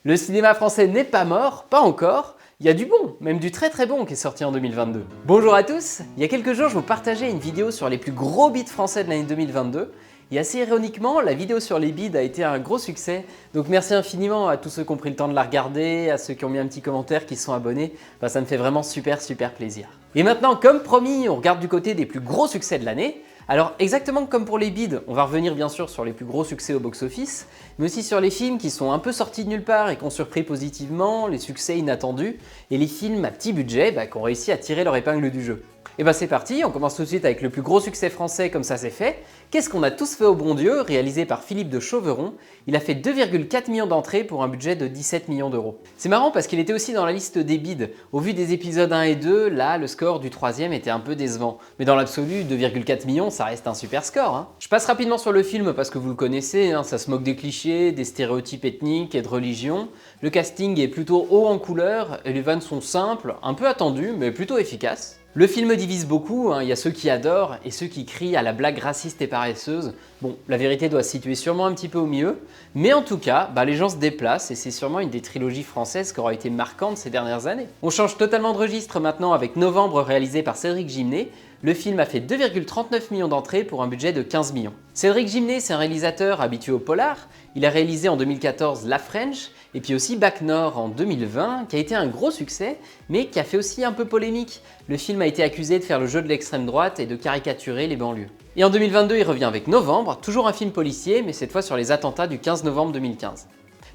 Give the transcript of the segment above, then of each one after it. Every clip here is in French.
Le cinéma français n'est pas mort, pas encore. Il y a du bon, même du très très bon qui est sorti en 2022. Bonjour à tous, il y a quelques jours je vous partageais une vidéo sur les plus gros bits français de l'année 2022. Et assez ironiquement, la vidéo sur les bids a été un gros succès. Donc merci infiniment à tous ceux qui ont pris le temps de la regarder, à ceux qui ont mis un petit commentaire, qui se sont abonnés. Ça me fait vraiment super plaisir. Et maintenant, comme promis, on regarde du côté des plus gros succès de l'année. Alors exactement comme pour les bids, on va revenir bien sûr sur les plus gros succès au box-office, mais aussi sur les films qui sont un peu sortis de nulle part et qui ont surpris positivement, les succès inattendus, et les films à petit budget qui ont réussi à tirer leur épingle du jeu. Et c'est parti, on commence tout de suite avec le plus gros succès français comme ça c'est fait. Qu'est-ce qu'on a tous fait au bon Dieu, réalisé par Philippe de Chauveron. Il a fait 2,4 millions d'entrées pour un budget de 17 millions d'euros. C'est marrant parce qu'il était aussi dans la liste des bids. Au vu des épisodes 1 et 2, là le score du troisième était un peu décevant. Mais dans l'absolu, 2,4 millions ça reste un super score. Je passe rapidement sur le film parce que vous le connaissez, ça se moque des clichés, des stéréotypes ethniques et de religion. Le casting est plutôt haut en couleur et les vannes sont simples, un peu attendues mais plutôt efficaces. Le film divise beaucoup, il y a ceux qui adorent et ceux qui crient à la blague raciste et paresseuse. Bon, la vérité doit se situer sûrement un petit peu au milieu, mais en tout cas, les gens se déplacent et c'est sûrement une des trilogies françaises qui aura été marquante ces dernières années. On change totalement de registre maintenant avec Novembre réalisé par Cédric Gimnet. Le film a fait 2,39 millions d'entrées pour un budget de 15 millions. Cédric Gimnet, c'est un réalisateur habitué au polar. Il a réalisé en 2014 La French et puis aussi Bac Nord en 2020, qui a été un gros succès, mais qui a fait aussi un peu polémique. Le film a été accusé de faire le jeu de l'extrême droite et de caricaturer les banlieues. Et en 2022, il revient avec Novembre, toujours un film policier, mais cette fois sur les attentats du 15 novembre 2015.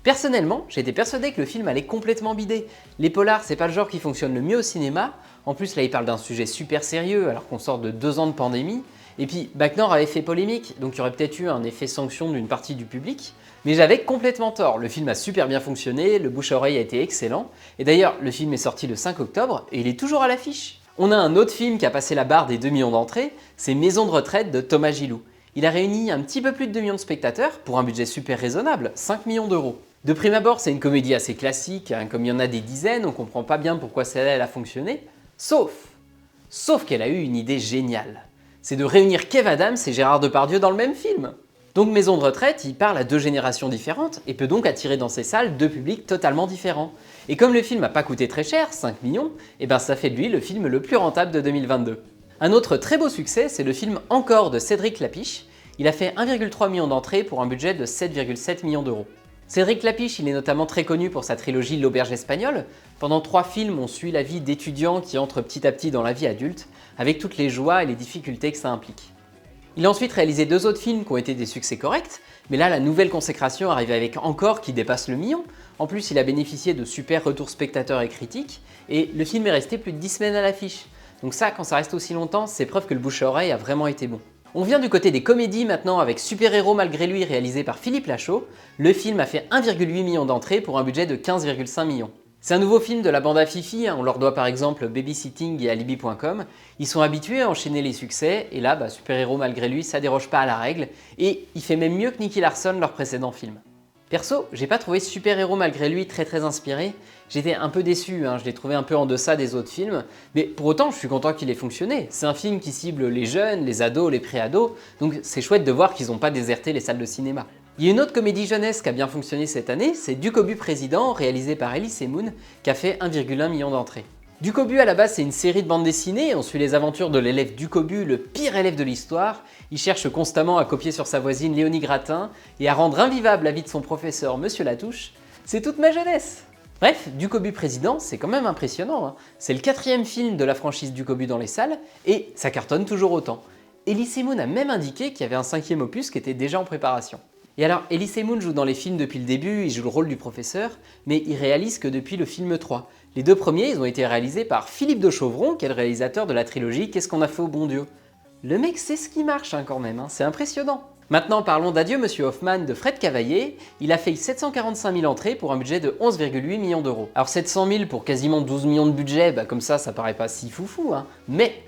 Personnellement, j'étais persuadé que le film allait complètement bider. Les polars, c'est pas le genre qui fonctionne le mieux au cinéma. En plus, là, il parle d'un sujet super sérieux alors qu'on sort de 2 ans de pandémie. Et puis, Bac Nord avait fait polémique, donc il y aurait peut-être eu un effet sanction d'une partie du public. Mais j'avais complètement tort, le film a super bien fonctionné, le bouche à oreille a été excellent. Et d'ailleurs, le film est sorti le 5 octobre et il est toujours à l'affiche. On a un autre film qui a passé la barre des 2 millions d'entrées, c'est Maison de retraite de Thomas Gilou. Il a réuni un petit peu plus de 2 millions de spectateurs pour un budget super raisonnable, 5 millions d'euros. De prime abord, c'est une comédie assez classique, comme il y en a des dizaines, on comprend pas bien pourquoi celle-là elle a fonctionné. Sauf qu'elle a eu une idée géniale. C'est de réunir Kev Adams et Gérard Depardieu dans le même film. Donc Maison de retraite, il parle à 2 générations différentes et peut donc attirer dans ses salles 2 publics totalement différents. Et comme le film n'a pas coûté très cher, 5 millions, ça fait de lui le film le plus rentable de 2022. Un autre très beau succès, c'est le film Encore de Cédric Lapiche. Il a fait 1,3 million d'entrées pour un budget de 7,7 millions d'euros. Cédric Lapiche, il est notamment très connu pour sa trilogie L'Auberge espagnole. Pendant 3 films, on suit la vie d'étudiants qui entrent petit à petit dans la vie adulte, avec toutes les joies et les difficultés que ça implique. Il a ensuite réalisé 2 autres films qui ont été des succès corrects, mais là la nouvelle consécration arrive avec Encore qui dépasse le million. En plus, il a bénéficié de super retours spectateurs et critiques, et le film est resté plus de 10 semaines à l'affiche. Donc ça, quand ça reste aussi longtemps, c'est preuve que le bouche à oreille a vraiment été bon. On vient du côté des comédies maintenant avec Super Héros malgré lui réalisé par Philippe Lachaud. Le film a fait 1,8 million d'entrées pour un budget de 15,5 millions. C'est un nouveau film de la bande à Fifi, on leur doit par exemple Babysitting et Alibi.com. Ils sont habitués à enchaîner les succès et là, Super Héros malgré lui, ça déroge pas à la règle et il fait même mieux que Nicky Larson, leur précédent film. Perso, j'ai pas trouvé Super Héros malgré lui très inspiré. J'étais un peu déçu, je l'ai trouvé un peu en deçà des autres films, mais pour autant je suis content qu'il ait fonctionné. C'est un film qui cible les jeunes, les ados, les pré-ados, donc c'est chouette de voir qu'ils n'ont pas déserté les salles de cinéma. Il y a une autre comédie jeunesse qui a bien fonctionné cette année, c'est Ducobu Président, réalisé par Elise Moon, qui a fait 1,1 million d'entrées. Ducobu à la base c'est une série de bandes dessinées, on suit les aventures de l'élève Ducobu, le pire élève de l'histoire. Il cherche constamment à copier sur sa voisine Léonie Gratin et à rendre invivable la vie de son professeur Monsieur Latouche. C'est toute ma jeunesse! Bref, Ducobu Président, c'est quand même impressionnant. C'est le 4e film de la franchise Ducobu dans les salles et ça cartonne toujours autant. Elise Moon a même indiqué qu'il y avait un 5e opus qui était déjà en préparation. Et alors, Elise Moon joue dans les films depuis le début, il joue le rôle du professeur, mais il réalise que depuis le film 3. Les 2 premiers, ils ont été réalisés par Philippe de Chauveron, qui est le réalisateur de la trilogie Qu'est-ce qu'on a fait au bon Dieu. Le mec sait ce qui marche quand même, c'est impressionnant. Maintenant parlons d'Adieu Monsieur Hoffman de Fred Cavaillé. Il a fait 745 000 entrées pour un budget de 11,8 millions d'euros. Alors 700 000 pour quasiment 12 millions de budget, comme ça paraît pas si foufou, mais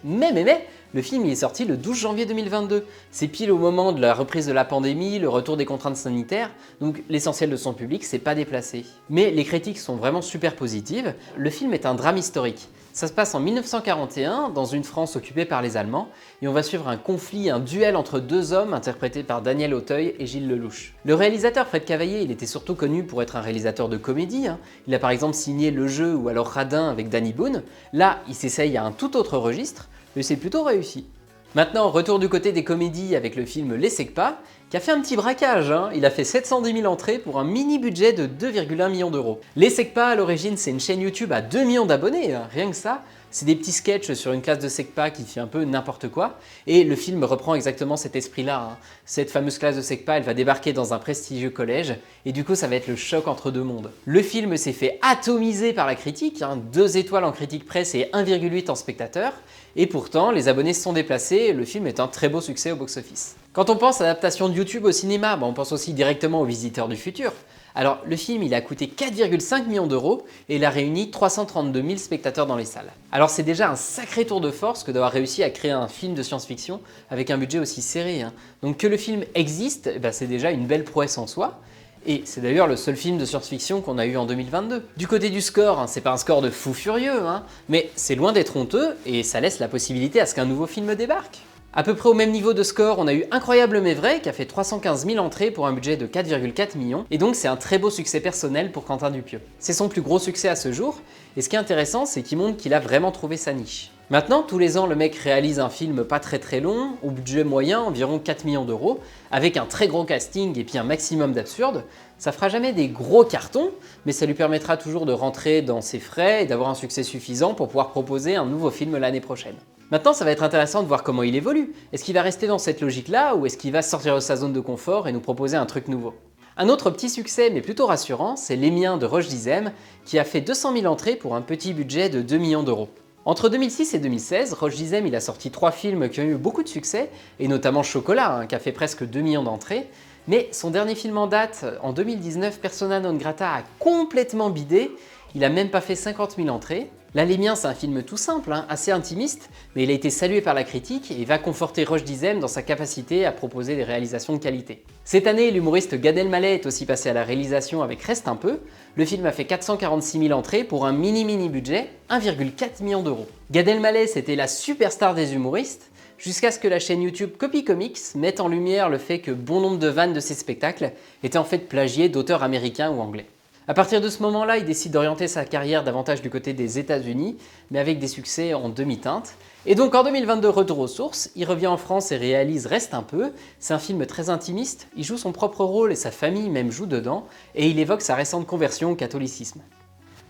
Le film il est sorti le 12 janvier 2022. C'est pile au moment de la reprise de la pandémie, le retour des contraintes sanitaires, donc l'essentiel de son public s'est pas déplacé. Mais les critiques sont vraiment super positives. Le film est un drame historique. Ça se passe en 1941, dans une France occupée par les Allemands, et on va suivre un conflit, un duel entre deux hommes interprétés par Daniel Auteuil et Gilles Lellouche. Le réalisateur Fred Cavaillé, il était surtout connu pour être un réalisateur de comédie. Il a par exemple signé Le Jeu ou alors Radin avec Danny Boone. Là, il s'essaye à un tout autre registre, mais c'est plutôt réussi. Maintenant, retour du côté des comédies avec le film Les Secpas, qui a fait un petit braquage. Il a fait 710 000 entrées pour un mini budget de 2,1 millions d'euros. Les Secpas, à l'origine, c'est une chaîne YouTube à 2 millions d'abonnés, rien que ça. C'est des petits sketchs sur une classe de Secpa qui fait un peu n'importe quoi. Et le film reprend exactement cet esprit-là. Cette fameuse classe de Secpa, elle va débarquer dans un prestigieux collège. Et du coup, ça va être le choc entre deux mondes. Le film s'est fait atomiser par la critique. 2 étoiles en critique presse et 1,8 en spectateurs. Et pourtant, les abonnés se sont déplacés et le film est un très beau succès au box-office. Quand on pense à l'adaptation de YouTube au cinéma, on pense aussi directement aux Visiteurs du futur. Alors, le film il a coûté 4,5 millions d'euros et il a réuni 332 000 spectateurs dans les salles. Alors c'est déjà un sacré tour de force que d'avoir réussi à créer un film de science-fiction avec un budget aussi serré. Donc que le film existe, c'est déjà une belle prouesse en soi. Et c'est d'ailleurs le seul film de science-fiction qu'on a eu en 2022. Du côté du score, c'est pas un score de fou furieux, mais c'est loin d'être honteux et ça laisse la possibilité à ce qu'un nouveau film débarque. À peu près au même niveau de score, on a eu Incroyable mais vrai qui a fait 315 000 entrées pour un budget de 4,4 millions et donc c'est un très beau succès personnel pour Quentin Dupieux. C'est son plus gros succès à ce jour et ce qui est intéressant c'est qu'il montre qu'il a vraiment trouvé sa niche. Maintenant, tous les ans, le mec réalise un film pas très long, au budget moyen, environ 4 millions d'euros, avec un très gros casting et puis un maximum d'absurde. Ça fera jamais des gros cartons, mais ça lui permettra toujours de rentrer dans ses frais et d'avoir un succès suffisant pour pouvoir proposer un nouveau film l'année prochaine. Maintenant, ça va être intéressant de voir comment il évolue. Est-ce qu'il va rester dans cette logique-là ou est-ce qu'il va sortir de sa zone de confort et nous proposer un truc nouveau? Un autre petit succès, mais plutôt rassurant, c'est Les Miens de Roche Dizem, qui a fait 200 000 entrées pour un petit budget de 2 millions d'euros. Entre 2006 et 2016, Roche Dizem il a sorti 3 films qui ont eu beaucoup de succès, et notamment Chocolat, qui a fait presque 2 millions d'entrées. Mais son dernier film en date, en 2019, Persona non grata, a complètement bidé. Il a même pas fait 50 000 entrées. Là, Les Miens, c'est un film tout simple, assez intimiste, mais il a été salué par la critique et il va conforter Roche Dizem dans sa capacité à proposer des réalisations de qualité. Cette année, l'humoriste Gad Elmaleh est aussi passé à la réalisation avec Reste un peu. Le film a fait 446 000 entrées pour un mini budget, 1,4 million d'euros. Gad Elmaleh, c'était la superstar des humoristes, jusqu'à ce que la chaîne YouTube Copy Comics mette en lumière le fait que bon nombre de vannes de ses spectacles étaient en fait plagiés d'auteurs américains ou anglais. À partir de ce moment-là, il décide d'orienter sa carrière davantage du côté des États-Unis, mais avec des succès en demi-teinte. Et donc en 2022, retour aux sources, il revient en France et réalise Reste un peu. C'est un film très intimiste, il joue son propre rôle et sa famille même joue dedans, et il évoque sa récente conversion au catholicisme.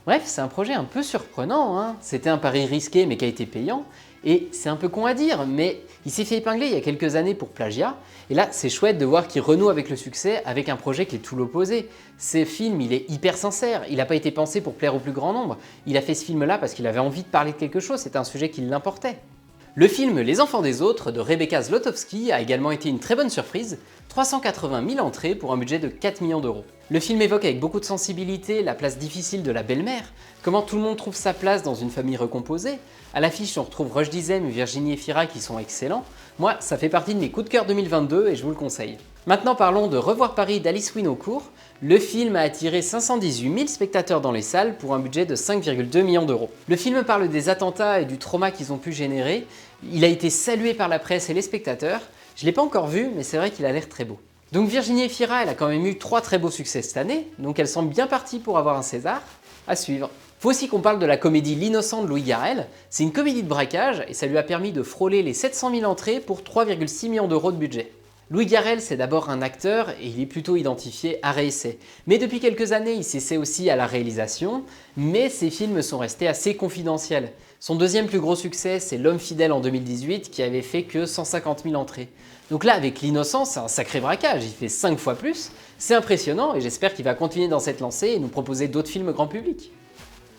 Bref, c'est un projet un peu surprenant, C'était un pari risqué mais qui a été payant, et c'est un peu con à dire, mais il s'est fait épingler il y a quelques années pour plagiat, et là c'est chouette de voir qu'il renoue avec le succès avec un projet qui est tout l'opposé. Ce film, il est hyper sincère, il n'a pas été pensé pour plaire au plus grand nombre, il a fait ce film-là parce qu'il avait envie de parler de quelque chose, c'était un sujet qui l'importait. Le film Les Enfants des Autres de Rebecca Zlotowski a également été une très bonne surprise, 380 000 entrées pour un budget de 4 millions d'euros. Le film évoque avec beaucoup de sensibilité la place difficile de la belle-mère, comment tout le monde trouve sa place dans une famille recomposée. À l'affiche, on retrouve Roche Dizem et Virginie Efira qui sont excellents. Moi, ça fait partie de mes coups de cœur 2022 et je vous le conseille. Maintenant parlons de Revoir Paris d'Alice Winocourt. Le film a attiré 518 000 spectateurs dans les salles pour un budget de 5,2 millions d'euros. Le film parle des attentats et du trauma qu'ils ont pu générer. Il a été salué par la presse et les spectateurs. Je ne l'ai pas encore vu, mais c'est vrai qu'il a l'air très beau. Donc Virginie Efira, elle a quand même eu 3 très beaux succès cette année, donc elle semble bien partie pour avoir un César. À suivre. Faut aussi qu'on parle de la comédie L'Innocent de Louis Garrel. C'est une comédie de braquage et ça lui a permis de frôler les 700 000 entrées pour 3,6 millions d'euros de budget. Louis Garrel, c'est d'abord un acteur et il est plutôt identifié art et essai. Mais depuis quelques années, il s'essaie aussi à la réalisation, mais ses films sont restés assez confidentiels. Son deuxième plus gros succès, c'est L'Homme fidèle en 2018 qui avait fait que 150 000 entrées. Donc là, avec L'Innocent, c'est un sacré braquage, il fait 5 fois plus. C'est impressionnant et j'espère qu'il va continuer dans cette lancée et nous proposer d'autres films grand public.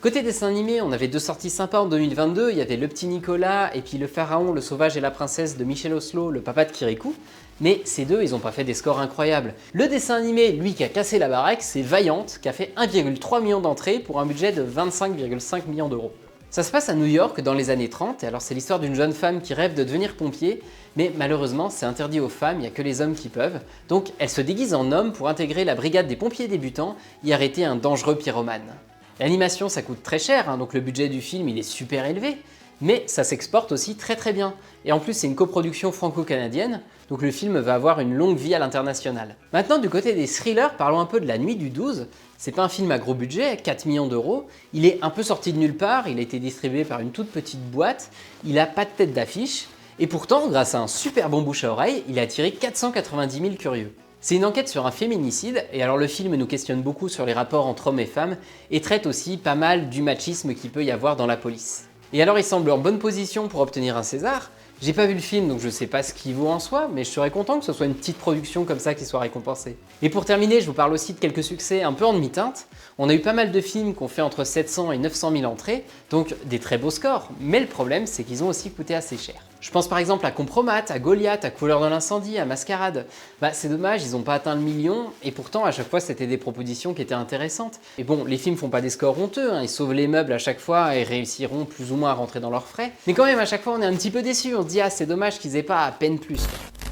Côté dessin animé, on avait 2 sorties sympas en 2022, il y avait Le Petit Nicolas et puis Le Pharaon, le Sauvage et la Princesse de Michel Oslo, le papa de Kirikou. Mais ces deux, ils n'ont pas fait des scores incroyables. Le dessin animé, lui, qui a cassé la baraque, c'est Vaillante, qui a fait 1,3 million d'entrées pour un budget de 25,5 millions d'euros. Ça se passe à New York dans les années 30, et alors c'est l'histoire d'une jeune femme qui rêve de devenir pompier, mais malheureusement c'est interdit aux femmes, il n'y a que les hommes qui peuvent. Donc elle se déguise en homme pour intégrer la brigade des pompiers débutants et arrêter un dangereux pyromane. L'animation ça coûte très cher, donc le budget du film il est super élevé, mais ça s'exporte aussi très bien. Et en plus c'est une coproduction franco-canadienne, donc le film va avoir une longue vie à l'international. Maintenant du côté des thrillers, parlons un peu de La Nuit du 12. C'est pas un film à gros budget, 4 millions d'euros, il est un peu sorti de nulle part, il a été distribué par une toute petite boîte, il a pas de tête d'affiche, et pourtant grâce à un super bon bouche à oreille, il a attiré 490 000 curieux. C'est une enquête sur un féminicide, et alors le film nous questionne beaucoup sur les rapports entre hommes et femmes, et traite aussi pas mal du machisme qu'il peut y avoir dans la police. Et alors il semble en bonne position pour obtenir un César. J'ai pas vu le film donc je sais pas ce qu'il vaut en soi, mais je serais content que ce soit une petite production comme ça qui soit récompensée. Et pour terminer, je vous parle aussi de quelques succès un peu en demi-teinte. On a eu pas mal de films qui ont fait entre 700 et 900 000 entrées, donc des très beaux scores, mais le problème c'est qu'ils ont aussi coûté assez cher. Je pense par exemple à Compromat, à Goliath, à Couleur de l'incendie, à Mascarade. C'est dommage, ils n'ont pas atteint le million, et pourtant à chaque fois c'était des propositions qui étaient intéressantes. Et bon, les films font pas des scores honteux, ils sauvent les meubles à chaque fois et réussiront plus ou moins à rentrer dans leurs frais. Mais quand même à chaque fois on est un petit peu déçu, on se dit ah c'est dommage qu'ils aient pas à peine plus.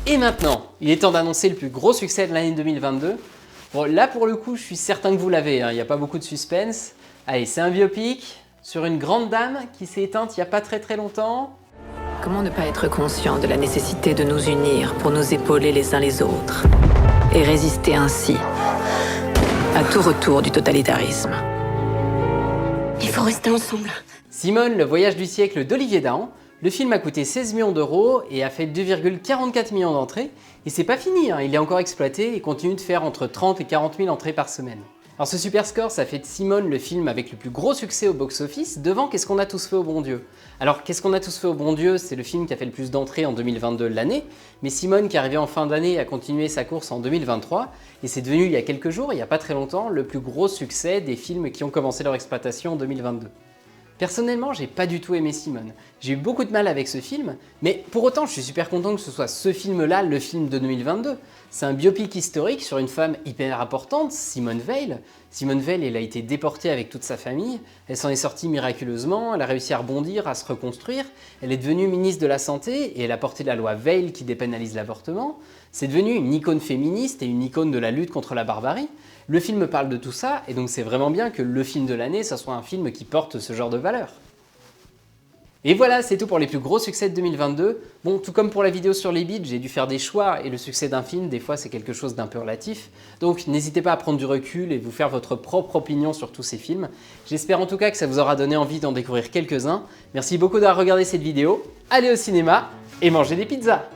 Et maintenant, il est temps d'annoncer le plus gros succès de l'année 2022. Bon là pour le coup je suis certain que vous l'avez, il n'y a pas beaucoup de suspense. Allez, c'est un biopic sur une grande dame qui s'est éteinte il n'y a pas très longtemps. Comment ne pas être conscient de la nécessité de nous unir pour nous épauler les uns les autres et résister ainsi à tout retour du totalitarisme. Il faut rester ensemble. Simone, le voyage du siècle d'Olivier Dahan. Le film a coûté 16 millions d'euros et a fait 2,44 millions d'entrées. Et c'est pas fini, il est encore exploité et continue de faire entre 30 et 40 000 entrées par semaine. Alors ce super score, ça fait de Simone le film avec le plus gros succès au box-office, devant Qu'est-ce qu'on a tous fait au bon Dieu. Alors Qu'est-ce qu'on a tous fait au bon Dieu, c'est le film qui a fait le plus d'entrées en 2022 l'année, mais Simone qui est arrivé en fin d'année a continué sa course en 2023, et c'est devenu il y a quelques jours, il n'y a pas très longtemps, le plus gros succès des films qui ont commencé leur exploitation en 2022. Personnellement, j'ai pas du tout aimé Simone. J'ai eu beaucoup de mal avec ce film, mais pour autant, je suis super content que ce soit ce film-là, le film de 2022. C'est un biopic historique sur une femme hyper importante, Simone Veil. Simone Veil, elle a été déportée avec toute sa famille, elle s'en est sortie miraculeusement, elle a réussi à rebondir, à se reconstruire, elle est devenue ministre de la Santé et elle a porté la loi Veil qui dépénalise l'avortement. C'est devenu une icône féministe et une icône de la lutte contre la barbarie. Le film parle de tout ça, et donc c'est vraiment bien que le film de l'année, ça soit un film qui porte ce genre de valeurs. Et voilà, c'est tout pour les plus gros succès de 2022. Bon, tout comme pour la vidéo sur les beats, j'ai dû faire des choix, et le succès d'un film, des fois, c'est quelque chose d'un peu relatif. Donc n'hésitez pas à prendre du recul et vous faire votre propre opinion sur tous ces films. J'espère en tout cas que ça vous aura donné envie d'en découvrir quelques-uns. Merci beaucoup d'avoir regardé cette vidéo, allez au cinéma et mangez des pizzas!